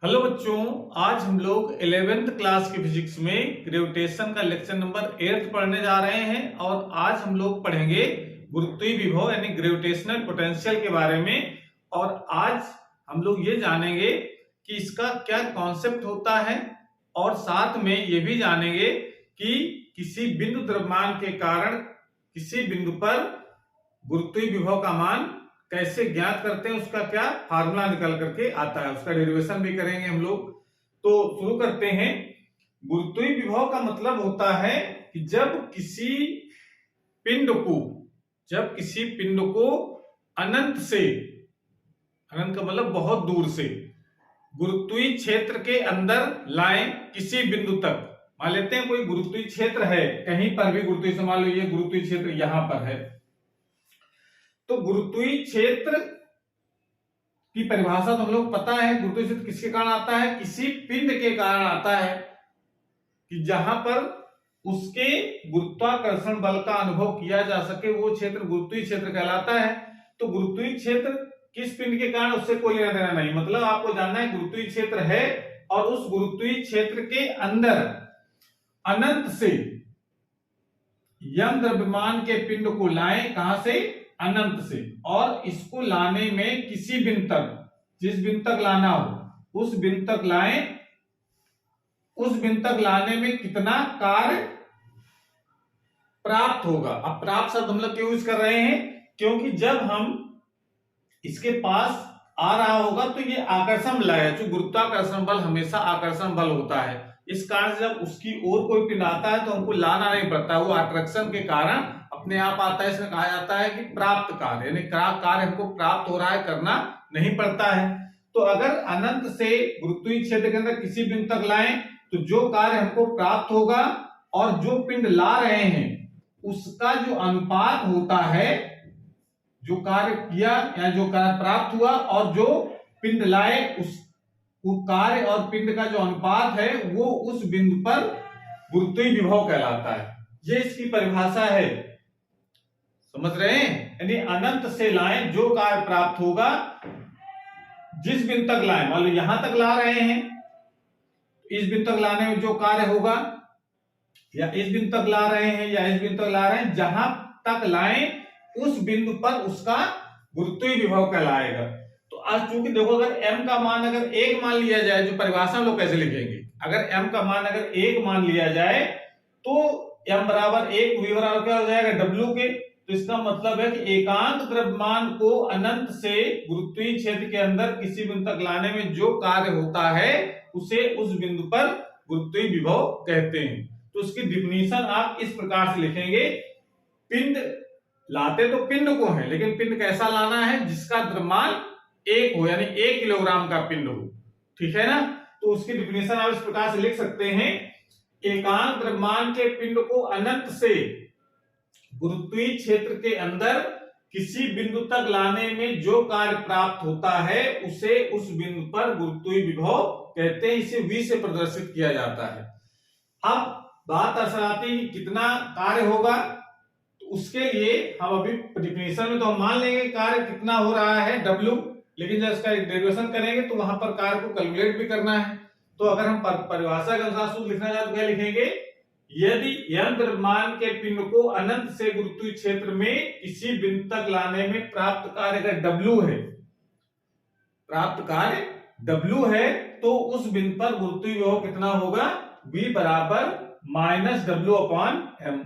Hello बच्चों, आज हम लोग 11th क्लास की फिजिक्स में ग्रेविटेशन का लेक्चर नंबर 8 पढ़ने जा रहे हैं। और आज हम लोग पढ़ेंगे गुरुत्वीय विभव यानी ग्रेविटेशनल पोटेंशियल के बारे में। और आज हम लोग ये जानेंगे कि इसका क्या कॉन्सेप्ट होता है, और साथ में ये भी जानेंगे कि किसी बिंदु द्रव्यमान के कारण किसी बिंदु पर गुरुत्वीय विभव का मान कैसे ज्ञात करते हैं, उसका क्या फार्मूला निकल करके आता है, उसका डेरिवेशन भी करेंगे हम लोग। तो शुरू करते हैं। गुरुत्वीय विभव का मतलब होता है कि जब किसी पिंड को अनंत से, अनंत का मतलब बहुत दूर से, गुरुत्वीय क्षेत्र के अंदर लाएं किसी बिंदु तक। मान लेते हैं कोई गुरुत्वीय क्षेत्र है, कहीं पर भी गुरुत्वीय, मान लो ये गुरुत्वीय क्षेत्र यहां पर है। तो गुरुत्वीय क्षेत्र की परिभाषा तो हम लोग पता है, गुरुत्वीय क्षेत्र किसके कारण आता है? किसी पिंड के कारण आता है, कि जहां पर उसके गुरुत्वाकर्षण बल का अनुभव किया जा सके, वो क्षेत्र गुरुत्वीय क्षेत्र कहलाता है। तो गुरुत्वीय क्षेत्र किस पिंड के कारण, उससे कोई लेना देना नहीं। मतलब आपको जानना है गुरुत्वीय क्षेत्र है और उस गुरुत्वीय क्षेत्र के अंदर अनंत से यम द्रव्यमान के पिंड को लाएं, कहां से? अनंत से। और इसको लाने में किसी बिंदु तक, जिस बिंदु तक लाना हो उस बिंदु तक लाएं। उस बिंदु तक लाने में कितना कार्य प्राप्त होगा। अब प्राप्त शब्द हम लोग क्यों यूज कर रहे हैं? क्योंकि जब हम इसके पास आ रहा होगा तो ये आकर्षण बल है, जो गुरुत्वाकर्षण बल हमेशा आकर्षण बल होता है। इस कारण जब उसकी ओर कोई पिंड आता है तो हमको लाना नहीं पड़ता, वो अट्रैक्शन के कारण अपने आप आता है। इसमें कहा जाता है कि प्राप्त कार्य, यानी कार्य हमको प्राप्त हो रहा है, करना नहीं पड़ता है। तो अगर अनंत से गुरुत्वीय क्षेत्र के अंदर किसी बिंदु तक लाएं तो जो कार्य हमको प्राप्त होगा और जो पिंड ला रहे हैं उसका जो अनुपात होता है, जो कार्य किया या जो कार्य प्राप्त हुआ और जो पिंड लाए, उस कार्य और पिंड का जो अनुपात है वो उस बिंदु पर गुरुत्वीय विभव कहलाता है। ये इसकी परिभाषा है, समझ रहे हैं? यानी अनंत से लाएं, जो कार्य प्राप्त होगा, जिस बिंदु तक लाएं, मान लो यहां तक ला रहे हैं, इस बिंदु तक लाने में जो कार्य होगा, या इस बिंदु तक ला रहे हैं या इस बिंदु तक ला रहे हैं, जहां तक लाएं उस बिंदु पर उसका गुरुत्वीय विभव कहलाएगा। तो आज चूंकि देखो, अगर m का मान अगर 1 मान लिया जाए, जो परिभाषा हम लोग कैसे लिखेंगे, अगर m का मान अगर 1 मान लिया जाए तो m बराबर 1, v बराबर क्या हो जाएगा? w के। तो इसका मतलब है कि एकांक द्रव्यमान को अनंत से गुरुत्वीय क्षेत्र के अंदर किसी बिंदु तक लाने में जो कार्य होता है उसे उस बिंदु पर गुरुत्वीय विभव कहते हैं। तो उसकी डिफिनीशन आप इस प्रकार से लिखेंगे। पिंड लाते तो पिंड को है, लेकिन पिंड कैसा लाना है? जिसका द्रव्यमान 1 हो, यानी 1 किलोग्राम का पिंड हो, ठीक है ना? तो उसकी डिफिनीशन आप इस प्रकार से लिख सकते हैं। एकांक द्रव्यमान के पिंड को अनंत से गुरुत्वीय क्षेत्र के अंदर किसी बिंदु तक लाने में जो कार्य प्राप्त होता है उसे उस बिंदु पर गुरुत्वीय विभव कहते हैं। इसे v से प्रदर्शित किया जाता है। अब बात ऐसा आती है कि कितना कार्य होगा, तो उसके लिए हम अभी डिफिनेशन में तो हम मान लेंगे कार्य कितना हो रहा है w, लेकिन जब इसका डेरिवेशन करेंगे तो वहां पर कार्य को कैलकुलेट भी करना है। तो अगर हम परिभाषा के अनुसार सूत्र लिखना चाहते तो क्या लिखेंगे? यदि यम द्रव्यमान के पिंड को अनंत से गुरुत्वीय क्षेत्र में किसी बिंदु तक लाने में प्राप्त कार्य अगर w है, प्राप्त कार्य w है, तो उस बिंदु पर गुरुत्वीय विभव कितना होगा? v बराबर -w/m।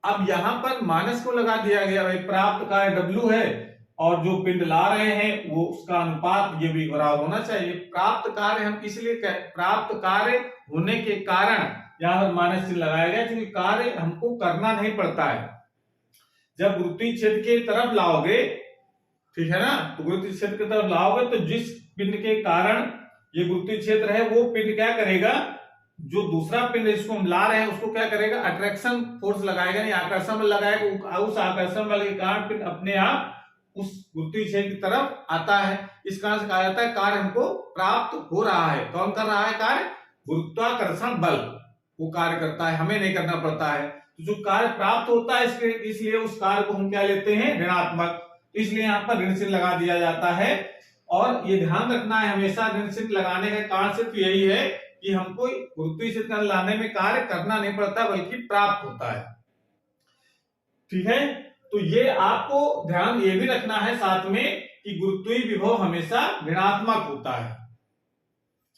अब यहां पर माइनस को लगा दिया गया, भाई प्राप्त कार्य w है और जो पिंड ला रहे हैं वो उसका अनुपात ये भी बराबर होना चाहिए। प्राप्त कार्य हम इसलिए प्राप्त कार्य होने के कारण यहां पर माइनस चिन्ह लगाया गया, क्योंकि कार्य हमको करना नहीं पड़ता है। जब गुरुत्वीय क्षेत्र की तरफ लाओगे, ठीक है ना, तो गुरुत्वीय क्षेत्र की तरफ लाओगे तो जिस पिंड के कारण ये गुरुत्वीय क्षेत्र है वो पिंड क्या करेगा? जो दूसरा पिंड जिसको हम ला रहे हैं उसको क्या करेगा? अट्रैक्शन फोर्स लगाएगा, नहीं आकर्षण बल लगाएगा। उस आकर्षण बल के कारण पिंड अपने आप उस गुरुत्वीय क्षेत्र की तरफ आता है। इस कारण से कहा जाता है कार्य हमको प्राप्त हो रहा है। कौन कर रहा है कार्य? गुरुत्वाकर्षण बल वो कार्य करता है, हमें नहीं करना पड़ता है। तो जो कार्य प्राप्त होता है इसलिए उस कार्य को हम क्या लेते हैं? ऋणात्मक। इसलिए यहाँ पर ऋण चिन्ह लगा दिया जाता है। और ये ध्यान रखना है हमेशा ऋण चिन्ह लगाने का कारण सिर्फ यही है कि हमको गुरुत्वीय क्षेत्र लाने में कार्य करना नहीं पड़ता बल्कि प्राप्त होता है। ठीक है, तो ये आपको ध्यान ये भी रखना है साथ में कि गुरुत्वीय विभव हमेशा ऋणात्मक होता है,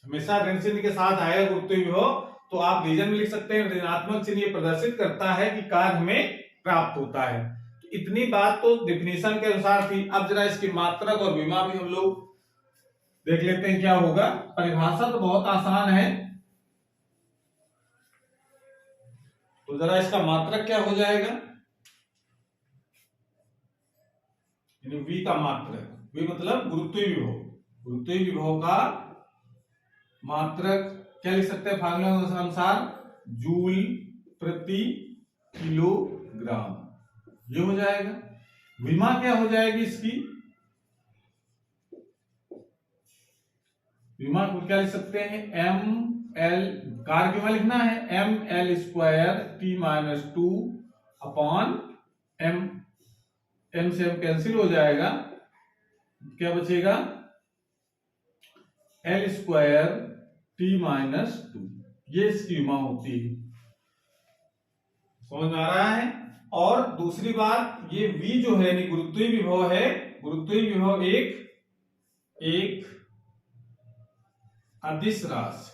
हमेशा ऋण चिन्ह के साथ आएगा गुरुत्वीय विभव। तो आप रीजन में लिख सकते हैं ऋणात्मक चिन्ह ये प्रदर्शित करता है कि कार्य हमें प्राप्त होता है। तो इतनी बात तो डिफिनीशन के अनुसार थी। अब जरा इसकी मात्रक और विमा भी हम लोग देख लेते हैं क्या होगा। परिभाषा तो बहुत आसान है, तो जरा इसका मात्रक क्या हो जाएगा, V का मात्रक, V मतलब गुरुत्वीय विभव, गुरुत्वीय विभव का मात्रक क्या लिख सकते हैं फार्मूला अनुसार, जूल प्रति किलोग्राम, ये हो जाएगा। विमा क्या हो जाएगी इसकी, विमा को क्या लिख सकते हैं, एम एल, कार्य विमा लिखना है M L square T minus 2 upon M, M से एम कैंसिल हो जाएगा, क्या बचेगा एल स्क्वायर टी माइनस 2, ये इसकी विमा होती है। समझ में आ रहा है। और दूसरी बात, ये V जो है यानी गुरुत्वीय विभव है, गुरुत्वीय विभव एक अदिश राशि,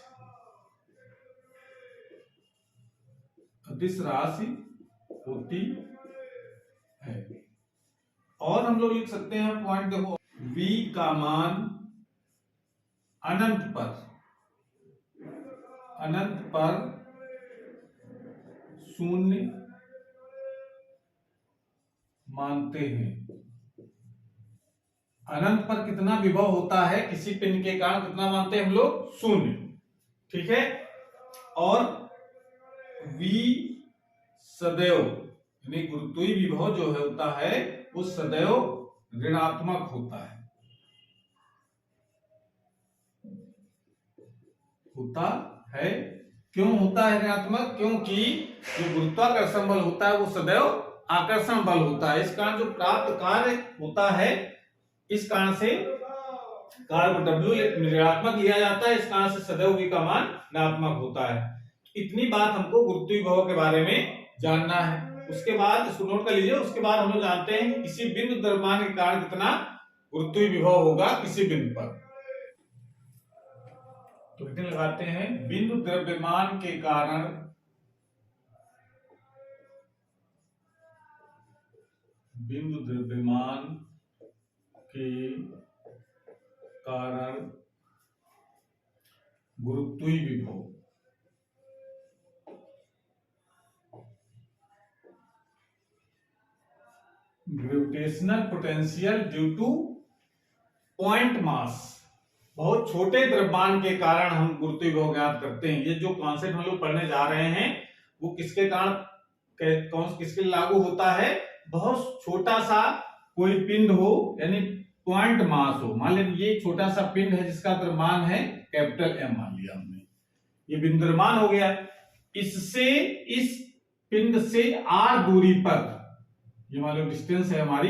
अदिश राशि होती है। और हम लोग लिख सकते हैं पॉइंट देखो, V का मान अनंत पर शून्य मानते हैं। अनंत पर कितना विभव होता है किसी पिंड के कारण, कितना मानते हैं हम लोग, शून्य। ठीक है, और V सदैव यानी गुरुत्वीय विभव जो है होता है वो सदैव ऋणात्मक होता है, क्यों होता है ऋणात्मक, क्योंकि जो गुरुत्वाकर्षण बल होता है वो सदैव आकर्षण बल होता है। इस कारण जो प्राप्त कार्य होता है, इस कारण से कार्य को W ऋणात्मक लिया जाता है, इस कारण से सदैव V का मान ऋणात्मक होता है। इतनी बात हमको गुरुत्वीय विभव के बारे में जानना है। उसके बाद इसको नोट कर लीजिए। उसके बाद हम लोग जानते हैं कि किसी बिंदु द्रव्यमान के कारण कितना गुरुत्वीय विभव होगा किसी बिंदु पर। तो हेडिंग लगाते हैं, बिंदु द्रव्यमान के कारण गुरुत्वीय विभव gravitational potential due two point mass, बहुत छोटे द्रव्यमान के कारण हम गुरुत्वीय विभव ज्ञात करते हैं। ये जो कॉन्सेप्ट हम लोग पढ़ने जा रहे हैं वो किसके कारण, किसके लागू होता है, बहुत छोटा सा कोई पिंड हो यानी पॉइंट मास हो। मान लीजिए ये छोटा सा पिंड है जिसका द्रव्यमान है कैपिटल M, मान लिया हमने, ये बिंदु द्रव्यमान हो गया। इससे इस पिंड से r दूरी पर, ये मान लो डिस्टेंस है हमारी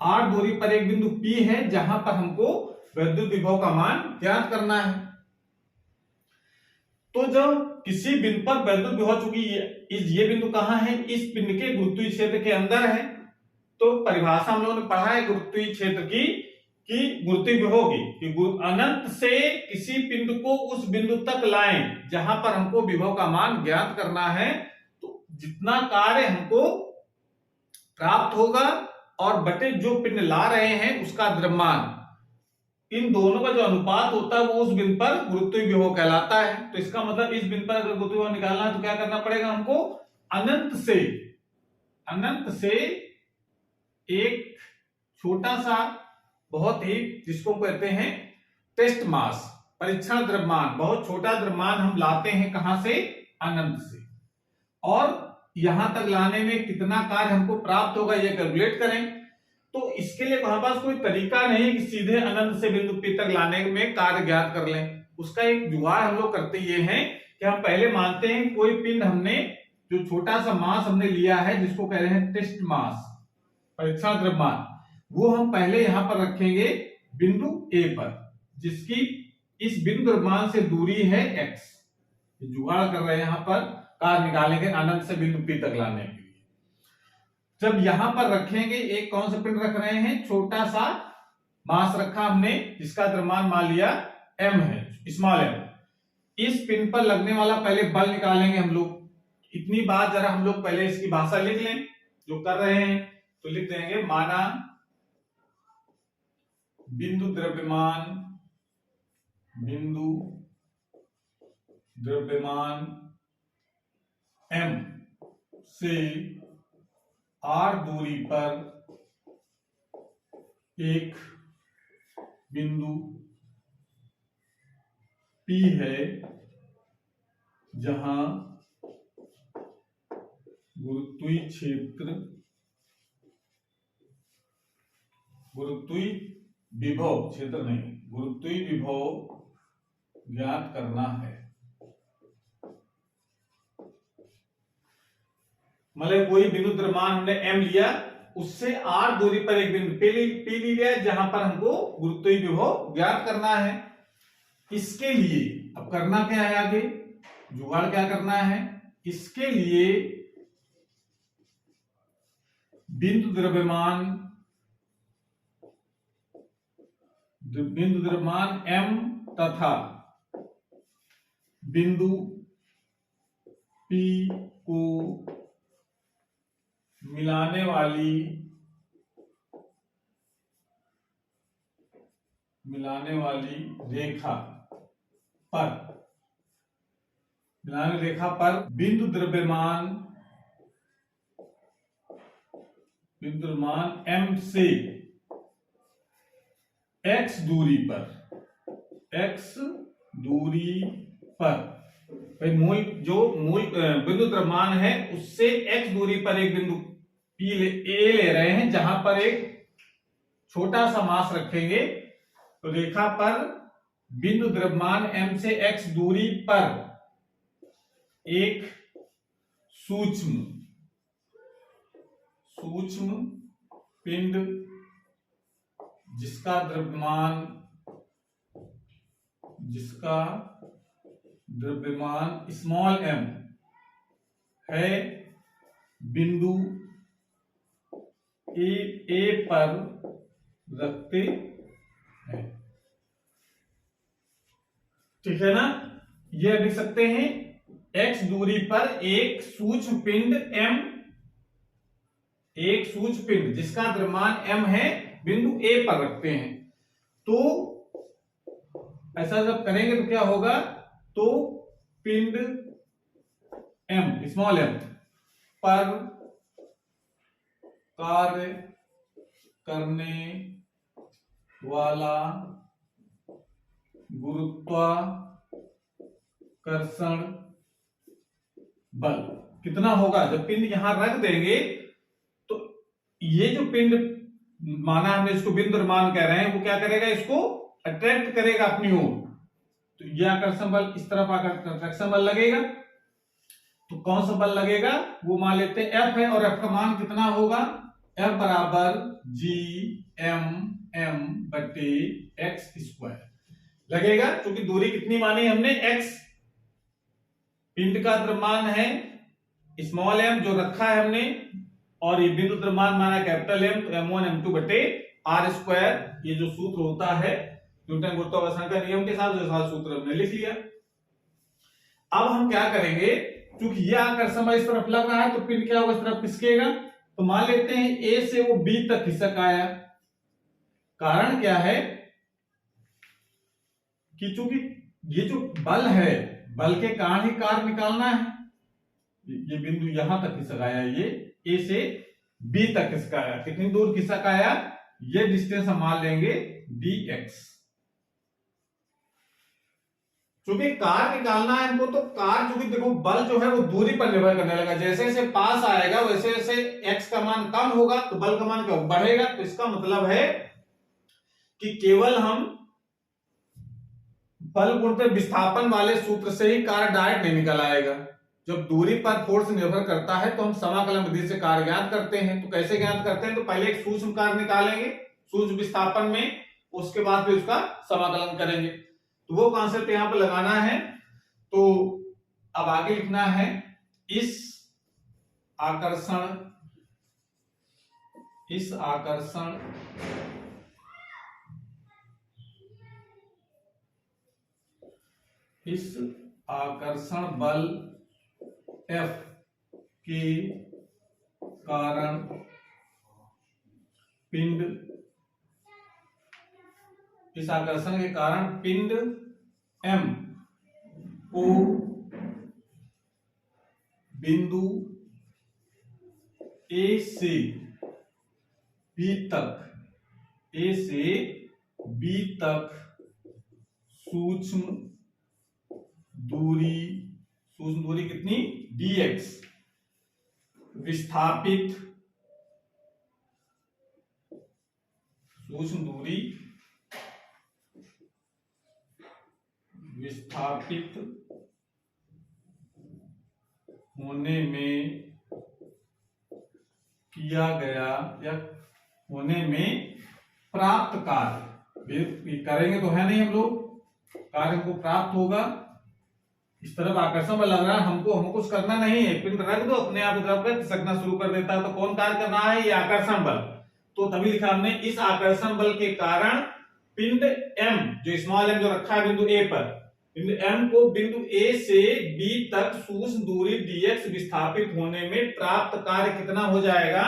r दूरी पर एक बिंदु P है जहां पर हमको वैद्युत विभव का मान ज्ञात करना है। तो जब किसी बिंदु पर वैद्युत विभव, चूंकि ये बिंदु कहां है, इस पिंड के गुरुत्वीय क्षेत्र के अंदर है, तो परिभाषा हम लोगों ने पढ़ा है गुरुत्वीय क्षेत्र की, कि गुरुत्वीय विभव की, कि अनंत से किसी पिंड को उस बिंदु तक लाएं जहां पर हमको विभव का मान ज्ञात करना है। तो जितना कार्य हमको प्राप्त होगा और बटे जो पिंड ला रहे हैं उसका द्रव्यमान, इन दोनों का जो अनुपात होता है वो उस बिंदु पर गुरुत्वीय विभव कहलाता है। तो इसका मतलब इस बिंदु पर अगर गुरुत्वीय विभव निकालना है तो क्या करना पड़ेगा हमको, अनंत से एक छोटा सा, बहुत ही, जिसको कहते हैं टेस्ट मास, परीक्षण द्रव्यमान, बहुत छोटा द्रव्यमान हम लाते हैं कहां से, अनंत से, और यहां तक लाने में कितना कार्य हमको प्राप्त होगा ये कैलकुलेट करें। तो इसके लिए हमारे पास कोई तरीका नहीं कि सीधे अनंत से बिंदु P तक लाने में कार्य ज्ञात कर लें। उसका एक जुगाड़ हम लोग करते ये हैं कि हम पहले मानते हैं कोई पिंड हमने, जो छोटा सा मास हमने लिया है जिसको कह रहे हैं टेस्ट मास, परीक्षण द्रव्यमान, वो हम पहले यहां पर रखेंगे बिंदु ए पर, जिसकी इस बिंदु द्रव्यमान से दूरी है x। जुगाड़ कर रहे हैं यहां पर, कार्य निकालेंगे अनंत से बिंदु P तक लाने के लिए। जब यहां पर रखेंगे, एक कौन सा पिंड रख रहे हैं, छोटा सा मास रखा हमने, जिसका द्रव्यमान मान लिया m है, स्मॉल m। इस पिंड पर लगने वाला पहले बल निकालेंगे हम लोग। इतनी बात जरा हम लोग पहले इसकी भाषा लिख लें जो कर रहे हैं, तो लिख देंगे माना बिंदु द्रव्यमान m से r दूरी पर एक बिंदु P है, जहां गुरुत्वीय विभव क्षेत्र नहीं, गुरुत्वीय विभव ज्ञात करना है। मतलब कोई बिंदु द्रव्यमान हमने m लिया, उससे r दूरी पर एक बिंदु P लिया, जहां पर हमको गुरुत्वीय विभव ज्ञात करना है। इसके लिए अब करना क्या है, आगे जुगाड़ क्या करना है, इसके लिए बिंदु द्रव्यमान m तथा बिंदु P को मिलाने वाली रेखा पर बिंदु द्रव्यमान m से x दूरी पर भाई मूल बिंदु द्रव्यमान है, उससे x दूरी पर एक बिंदु ए ले रहे हैं, जहां पर एक छोटा सा मास रखेंगे। तो रेखा पर बिंदु द्रव्यमान m से x दूरी पर एक सूक्ष्म पिंड, जिसका द्रव्यमान स्मॉल m है, बिंदु ए पर रखते हैं। ठीक है ना, यह लिख सकते हैं x दूरी पर एक सूक्ष्म पिंड जिसका द्रव्यमान m है, बिंदु a पर रखते हैं। तो ऐसा जब करेंगे तो क्या होगा, तो पिंड m स्मॉल m पर कार्य करने वाला गुरुत्वाकर्षण बल कितना होगा। जब पिंड यहां रख देंगे तो ये जो पिंड माना हमने, इसको बिंदु द्रव्यमान कह रहे हैं, वो क्या करेगा, इसको अट्रैक्ट करेगा अपनी ओर। तो यह आकर्षण बल, इस तरफ आकर्षण बल लगेगा। तो कौन सा बल लगेगा, वो मान लेते हैं F है, और F का मान कितना होगा, F बराबर GMM बटे x स्क्वायर लगेगा। क्योंकि दूरी कितनी मानी हमने, x। पिंड का द्रव्यमान है स्मॉल m जो रखा है हमने, और ये बिंदु द्रव्यमान माना कैपिटल M, तो m1 m2 बटे r स्क्वायर। ये जो सूत्र होता है न्यूटन गुरुत्वाकर्षण का नियम के साथ, जो सारा सूत्र हमने लिख लिया। अब हम क्या करेंगे, क्योंकि यह आकर्षण बल इस तरफ लग रहा है, तो पिंड क्या होगा, इस तरफ खिसकेगा। तो मान लेते हैं A से वो B तक खिसक आया। कारण क्या है कि चूंकि ये जो बल है, बल के कारण ही कार्य निकालना है। ये बिंदु यहां तक खिसक आया, ये A से B तक खिसक आया। कितनी दूर खिसक आया, ये डिस्टेंस हम मान लेंगे dx। चूंकि कार्य निकालना है हमको, तो कार्य चूंकि देखो बल जो है वो दूरी पर निर्भर करने लगा। जैसे जैसे पास आएगा वैसे वैसे x का मान कम होगा, तो बल का मान क्या बढ़ेगा। तो इसका मतलब है कि केवल हम बल गुणित विस्थापन वाले सूत्र से ही कार्य डायरेक्ट नहीं निकल आएगा। जब दूरी पर फोर्स निर्भर करता है तो हम समाकलन विधि से कार्य ज्ञात करते हैं। तो कैसे ज्ञात करते हैं, तो पहले एक सूक्ष्म कार्य निकालेंगे, सूक्ष्म विस्थापन में, उसके बाद फिर उसका समाकलन करेंगे। तो वो कॉन्सेप्ट यहां पर लगाना है। तो अब आगे लिखना है इस आकर्षण बल F के कारण पिंड, इस आकर्षण के कारण पिंड M को बिंदु A से B तक सूक्ष्म दूरी कितनी dx विस्थापित, सूक्ष्म दूरी विस्थापित होने में किया गया या होने में प्राप्त कार्य, करेंगे तो है नहीं हम लोग, कार्य को प्राप्त होगा। इस तरफ आकर्षण बल लग रहा है, हमको कुछ करना नहीं है, पिंड रख दो अपने आप खिसकना शुरू कर देता है। तो कौन कार्य करना है? ये आकर्षण बल। तो तभी लिखा हमने इस आकर्षण बल के कारण पिंड M, जो स्मॉल m जो रखा है बिंदु A पर, बिंदु M को बिंदु A से B तक सूक्ष्म दूरी dx विस्थापित होने में प्राप्त कार्य कितना हो जाएगा?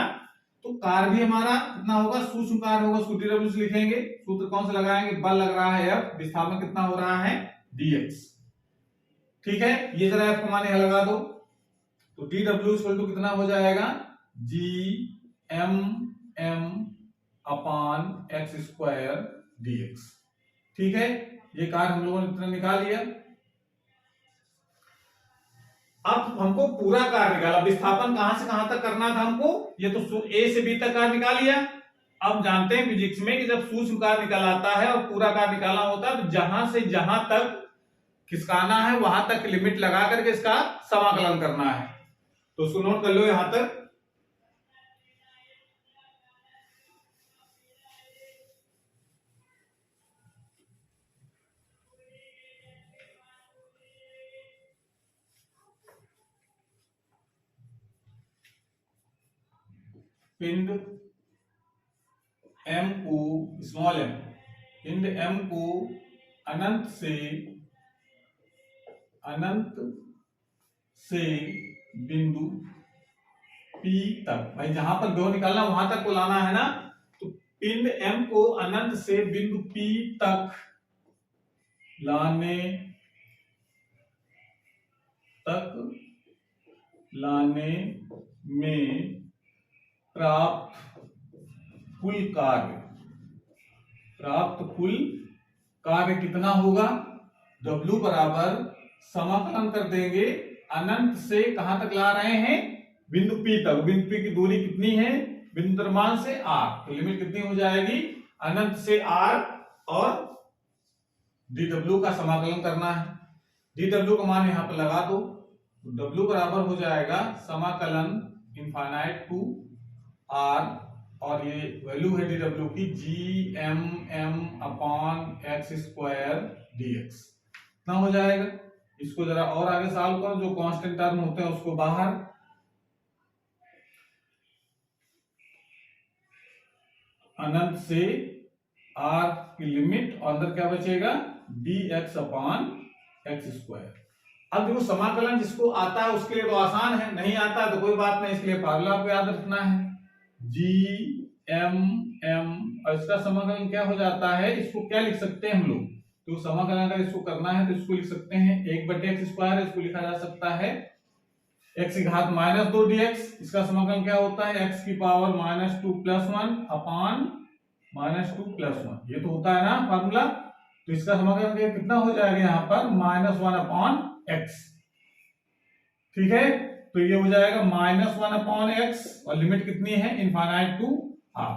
तो कार्य भी हमारा कितना होगा? सूक्ष्म कार्य होगा, उसको dw से लिखेंगे। सूत्र कौन सा लगाएंगे? बल लग रहा है F, विस्थापन कितना हो रहा है? dx। ठीक है, ये जरा F को मान यहां लगा दो। तो dw इक्वल टू कितना हो जाएगा? gmm अपान x स्क्वायर dx। ठीक है, ये कार्य हम लोगों ने इतना निकाल लिया। अब हमको पूरा कार्य निकाला, विस्थापन कहां से कहां तक करना था हमको, ये तो A से B तक कार्य निकाल लिया। अब जानते हैं फिजिक्स में कि जब सूक्ष्म कार्य निकाला आता है और पूरा कार्य निकालना होता है तो जहां से जहां तक खिसकाना है वहां तक लिमिट लगा करके इसका समाकलन करना है। तो उसको नोट कर लो यहां तक। पिंड M को, स्मॉल m, पिंड M को अनंत से बिंदु P तक, भाई जहां पर दो निकालना वहां तक को लाना है ना। तो पिंड M को अनंत से बिंदु P तक लाने में प्राप्त कुल कार्य कितना होगा? W बराबर समाकलन कर देंगे, अनंत से कहां तक ला रहे हैं? बिंदु P तक। बिंदु P की दूरी कितनी है? बिंदु द्रव्यमान से r, तो लिमिट कितनी हो जाएगी? अनंत से r, और dw का समाकलन करना है। dw का मान यहां पर लगा दो, तो w बराबर हो जाएगा समाकलन इनफाइनाइट टू r, और ये वैल्यू है dw की gmm अपान x स्क्वायर dx। कितना हो जाएगा? इसको जरा और आगे सॉल्व करो, जो कांस्टेंट टर्म होते हैं उसको बाहर, अनंत से r की लिमिट, और अंदर क्या बचेगा? dx अपान x स्क्वायर। अब देखो समाकलन जिसको आता है उसके लिए तो आसान है, नहीं आता है तो कोई बात नहीं, इसके लिए फार्मूला आपको याद रखना है gmm, और इसका समाकलन क्या हो जाता है? इसको क्या लिख सकते हैं हम लोग? तो समाकलन अगर इसको करना है तो इसको लिख सकते हैं 1/x स्क्वायर, इसको लिखा जा सकता है x की घात -2 dx। इसका समाकलन क्या होता है? x की पावर -2 + 1 अपान -2 + 1, ये तो होता है ना फार्मूला। तो इसका समाकलन कितना हो जाएगा यहाँ पर? -1 अपान x। ठीक है, तो ये हो जाएगा -1 अपान x, और लिमिट कितनी है? Infinite to r।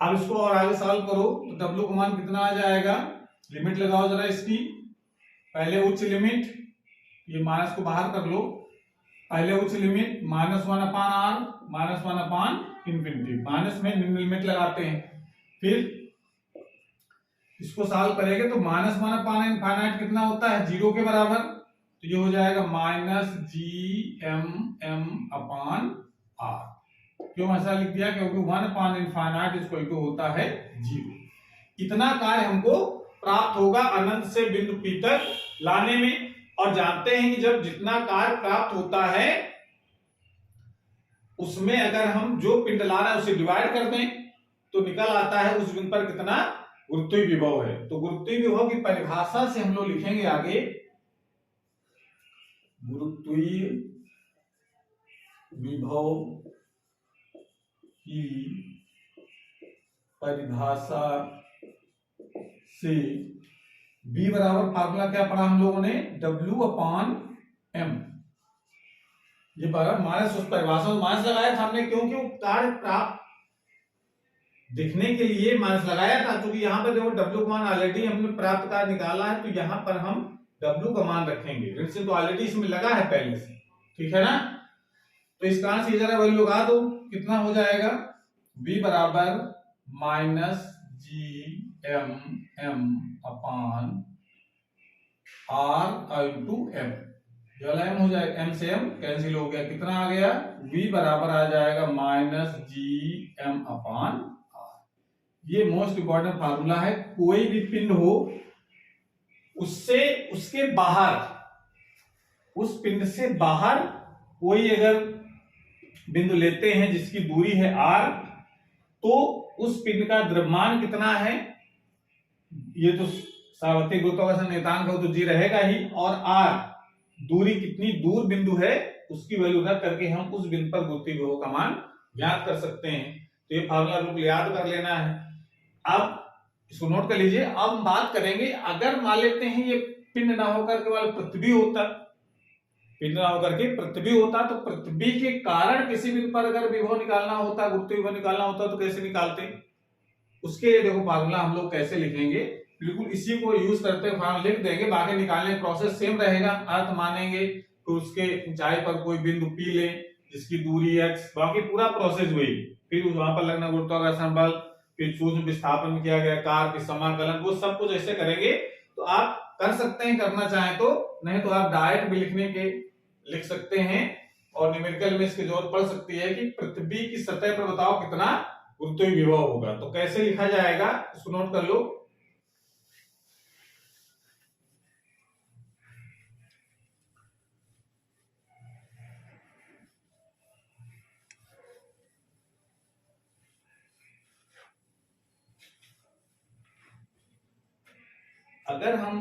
अब इसको और आगे सॉल्व करो तो w का मान कितना आ जाएगा? लिमिट लगाओ जरा इसकी, पहले उच्च लिमिट, ये माइनस को बाहर कर लो, पहले उच्च लिमिट -1 अपान r, -1 अपान इंफिनिटी, माइनस में निम्न लिमिट लगाते हैं। फिर इसको सॉल्व करेंगे तो माइनस वन अपान इनफाइनाइट कितना होता है, 0 के बराबर, तो ये हो जाएगा माइनस GM अपान R। क्यों ऐसा लिख दिया, क्योंकि 1 अपान इनफाइनाइट इक्वल टू होता है 0। इतना कार्य हमको प्राप्त होगा अनंत से बिंदु P तक लाने में। और जानते हैं कि जब जितना कार्य प्राप्त होता है उसमें अगर हम जो पिंड ला रहे हैं उसे डिवाइड कर दें तो निकल आता है उस बिंदु पर कितना गुरुत्वीय विभव है। तो गुरुत्वीय विभव की परिभाषा से हम लोग लिखेंगे आगे, गुरुत्वीय विभव की परिभाषा से B बराबर फार्मूला क्या पढ़ा हम लोगों ने, W अपान M। ये बराबर माइनस, उस परिभाषा में माइनस लगाया था हमने, क्योंकि वो कार्य प्राप्त दिखने के लिए माइनस लगाया था। क्योंकि यहाँ पर देखो W का मान ऑलरेडी हमने प्राप्त कार्य निकाला है, तो यहाँ पर हम W का मान रखेंगे, ऋण चिन्ह तो ऑलरेडी इसमें लगा है पहले से, ठीक है ना। तो इस कारण से जरा वैल्यू लगा दो, कितना हो जाएगा, B बराबर माइनस GM अपान R इंटू M। M हो जाएगा, M से M कैंसिल हो गया, कितना आ गया, V बराबर आ जाएगा माइनस GM अपान R। ये मोस्ट इंपॉर्टेंट फार्मूला है। कोई भी पिंड हो उससे उसके बाहर, उस पिंड से बाहर कोई अगर बिंदु लेते हैं जिसकी दूरी है R, तो उस पिंड का द्रव्यमान कितना है, ये तो सार्वत्रिक गुरुत्वाकर्षण नियतांक हो तो G रहेगा ही, और R दूरी कितनी दूर बिंदु है उसकी वैल्यू रख करके हम उस बिंदु पर गुरुत्वीय विभव का मान ज्ञात कर सकते हैं। तो ये फार्मूला बिल्कुल याद कर लेना है। अब इसको नोट कर लीजिए। अब हम बात करेंगे, अगर मान लेते हैं ये पिंड ना होकर केवल पृथ्वी होता, पिंड ना होकर के पृथ्वी होता, तो पृथ्वी के कारण किसी बिंदु पर अगर विभव निकालना होता, गुरुत्वीय विभव निकालना होता, तो कैसे निकालते, उसके लिए देखो फार्मूला हम लोग कैसे लिखेंगे, बिल्कुल इसी को यूज करते हुए फार्मूला लिख देंगे। बाकी निकालने का प्रोसेस सेम रहेगा। अर्थ मानेंगे तो उसके ऊंचाई पर कोई बिंदु P लें जिसकी दूरी x, बाकी पूरा प्रोसेस वही, फिर वहां पर लगना गुरुत्वाकर्षण बल, फिर सूक्ष्म विस्थापन किया गया कार्य, फिर समाकलन, वो सब कुछ ऐसे करेंगे। तो आप कर सकते हैं करना चाहें तो, नहीं तो आप डायरेक्ट भी लिख सकते हैं और न्यूमेरिकल में इसकी जरूरत पड़ सकती है कि पृथ्वी की सतह पर बताओ कितना गुरुत्वीय विभव होगा। तो कैसे लिखा जाएगा इसको नोट कर लो। अगर हम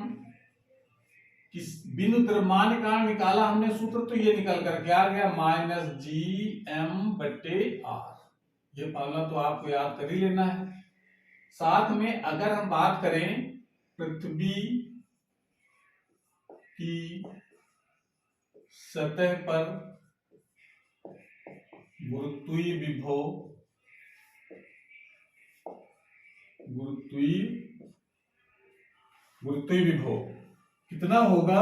किस बिंदु द्रव्यमान का निकाला हमने सूत्र, तो ये निकल करके आ गया माइनस GM बटे R। ये फार्मूला तो आपको याद कर ही लेना है। साथ में अगर हम बात करें पृथ्वी की सतह पर गुरुत्वीय विभव कितना होगा,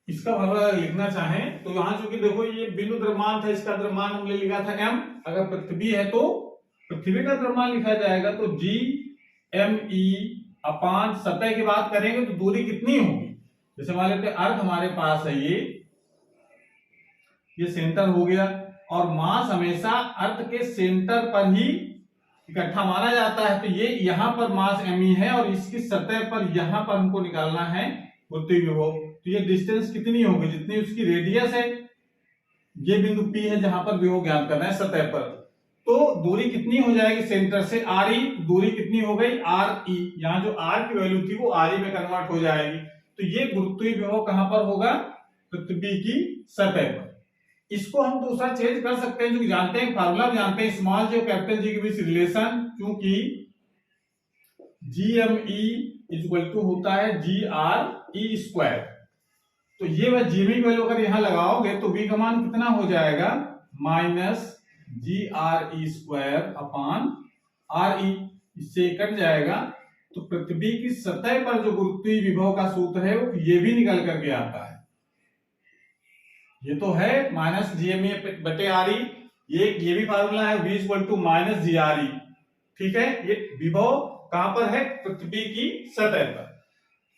इसका फार्मूला लिखना चाहें तो यहां चूंकि देखो ये बिंदु द्रव्यमान था, इसका द्रव्यमान हमने लिखा था M। अगर पृथ्वी है तो पृथ्वी का द्रव्यमान लिखा जाएगा, तो GME अपान सतह की बात करेंगे तो दूरी कितनी होगी, जैसे मान लेते हैं अर्थ हमारे पास है, ये सेंटर हो गया, और मास हमेशा अर्थ के सेंटर पर ही इकट्ठा माना जाता है। तो ये यहाँ पर मास ME है और इसकी सतह पर यहाँ पर हमको निकालना है गुरुत्वीय विभव। तो ये डिस्टेंस कितनी होगी, जितनी उसकी रेडियस है, ये बिंदु P है जहां पर विभव ज्ञात करना है सतह पर, तो दूरी कितनी हो जाएगी सेंटर से, RE, दूरी कितनी हो गई RE, यहाँ जो R की वैल्यू थी वो RE में कन्वर्ट हो जाएगी। तो ये गुरुत्वीय विभव कहां पर होगा, पृथ्वी की सतह पर। इसको हम दूसरा चेंज कर सकते हैं, जो जानते हैं फार्मूला जानते हैं, स्मॉल जी और कैपिटल जी के बीच रिलेशन, क्योंकि GME इक्वल टू होता है GRE स्क्वायर। तो ये वह GME की वैल्यू अगर यहां लगाओगे तो V का मान कितना हो जाएगा, minus GRE square upon RE, इससे कट जाएगा। तो पृथ्वी की सतह पर जो गुरुत्वीय विभव का सूत्र है वो ये भी निकल करके आता है, ये तो है माइनस GME बटे RE, ये भी फार्मूला है, V equal to minus GRE। ठीक है, ये विभव कहां पर है? पृथ्वी की सतह पर।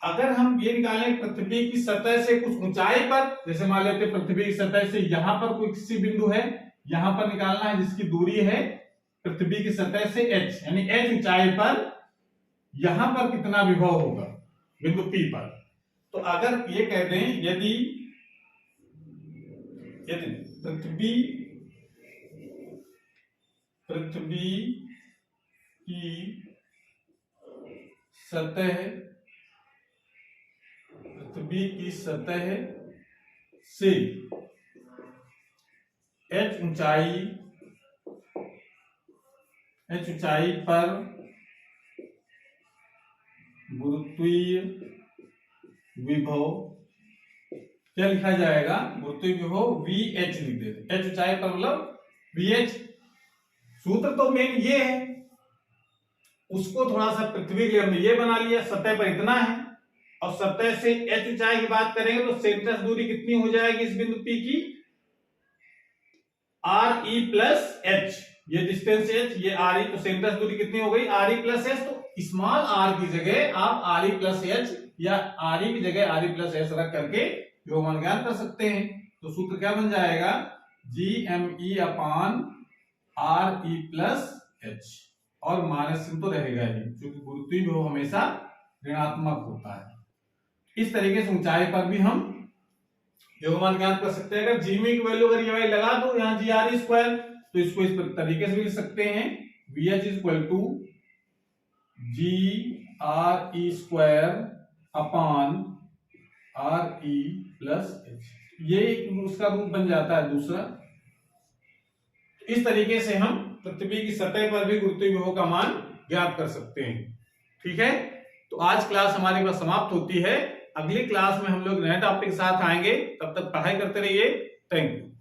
अगर हम ये निकालें पृथ्वी की सतह से कुछ ऊंचाई पर, जैसे मान लेते पृथ्वी की सतह से यहां पर कोई किसी बिंदु है, यहां पर निकालना है जिसकी दूरी है पृथ्वी की सतह से h, यानी h ऊंचाई पर यहां पर कितना विभव होगा बिंदु P पर। तो अगर ये कह दें यदि पृथ्वी की सतह से h ऊंचाई पर गुरुत्वीय विभव क्या लिखा जाएगा? गुरुत्वीय विभव VH लिख देते। h ऊंचाई पर मतलब VH। सूत्र तो मेन ये है, उसको थोड़ा सा पृथ्वी के लिए हमने ये बना लिया, सतह पर इतना है और सतह से h ऊंचाई की बात करेंगे तो सेंटर से दूरी कितनी हो जाएगी इस बिंदु P की? RE प्लस h, ये डिस्टेंस h, ये RE, तो सेंटर से दूरी कितनी हो गई? RE plus h। तो स्मॉल r की जगह आप RE प्लस h या RE की जगह RE प्लस h रख करके विभवमान ज्ञान कर सकते हैं। तो सूत्र क्या बन जाएगा? GME अपान RE प्लस h, और माइनस चिन्ह तो रहेगा ही क्योंकि गुरुत्वीय विभव हमेशा ऋणात्मक होता है। इस तरीके से ऊंचाई पर भी हम विभवमान ज्ञान कर सकते हैं। अगर जीमी की वैल्यू अगर ये लगा दो यहाँ GRE स्क्वायर, तो इसको इस तरीके से भी लिख सकते हैं, VH equal to GRE square upon RE plus h, ये उसका रूप बन जाता है दूसरा। इस तरीके से हम पृथ्वी की सतह पर भी गुरुत्वीय विभव का मान ज्ञात कर सकते हैं। ठीक है, तो आज क्लास हमारी बस समाप्त होती है। अगली क्लास में हम लोग नए टॉपिक के साथ आएंगे, तब तक पढ़ाई करते रहिए। Thank you.